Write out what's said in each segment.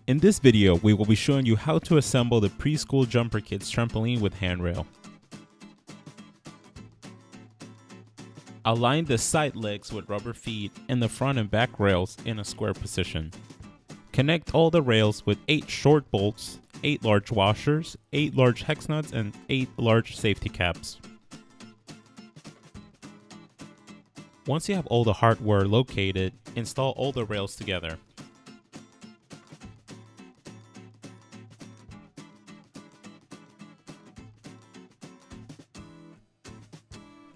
In this video, we will be showing you how to assemble the Preschool Jumper Kids trampoline with handrail. Align the side legs with rubber feet and the front and back rails in a square position. Connect all the rails with 8 short bolts, 8 large washers, 8 large hex nuts, and 8 large safety caps. Once you have all the hardware located, install all the rails together.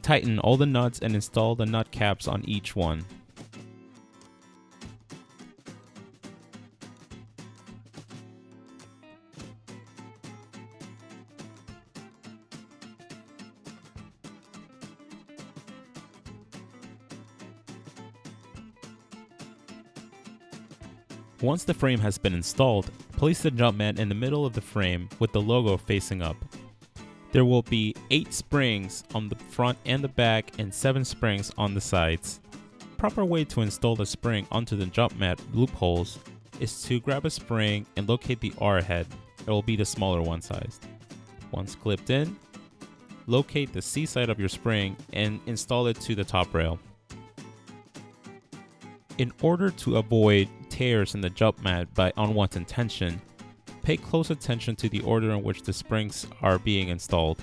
Tighten all the nuts and install the nut caps on each one. Once the frame has been installed, place the jump mat in the middle of the frame with the logo facing up. There will be 8 springs on the front and the back and 7 springs on the sides. Proper way to install the spring onto the jump mat loopholes is to grab a spring and locate the R head. It will be the smaller one sized. Once clipped in, locate the C side of your spring and install it to the top rail. In order to avoid tears in the jump mat by unwanted tension, pay close attention to the order in which the springs are being installed.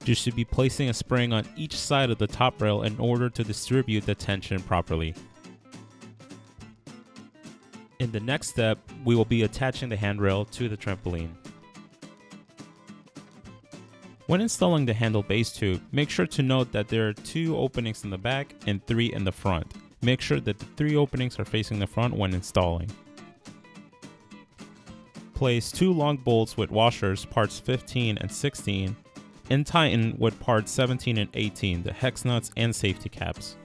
You should be placing a spring on each side of the top rail in order to distribute the tension properly. In the next step, we will be attaching the handrail to the trampoline. When installing the handle base tube, make sure to note that there are 2 openings in the back and 3 in the front. Make sure that the 3 openings are facing the front when installing. Place 2 long bolts with washers, parts 15 and 16, and tighten with parts 17 and 18, the hex nuts and safety caps.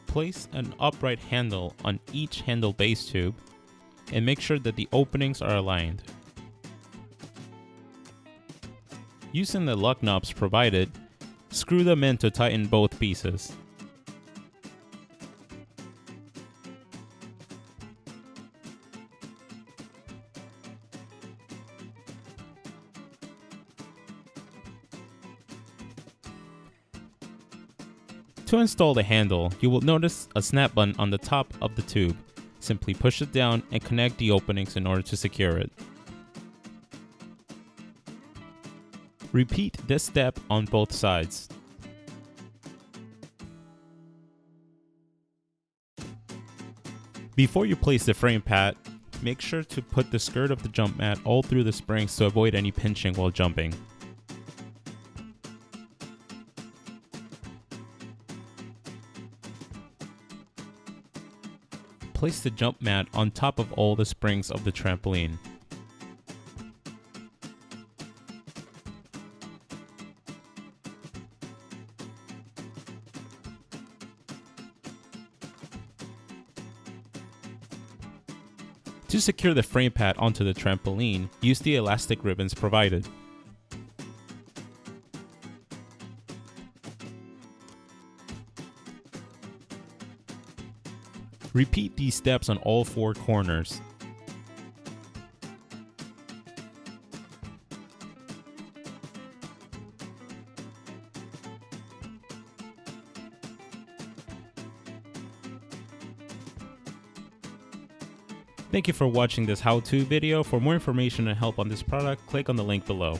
Place an upright handle on each handle base tube and make sure that the openings are aligned. Using the lug knobs provided, screw them in to tighten both pieces. To install the handle, you will notice a snap button on the top of the tube. Simply push it down and connect the openings in order to secure it. Repeat this step on both sides. Before you place the frame pad, make sure to put the skirt of the jump mat all through the springs to avoid any pinching while jumping. Place the jump mat on top of all the springs of the trampoline. To secure the frame pad onto the trampoline, use the elastic ribbons provided. Repeat these steps on all 4 corners. Thank you for watching this how-to video. For more information and help on this product, click on the link below.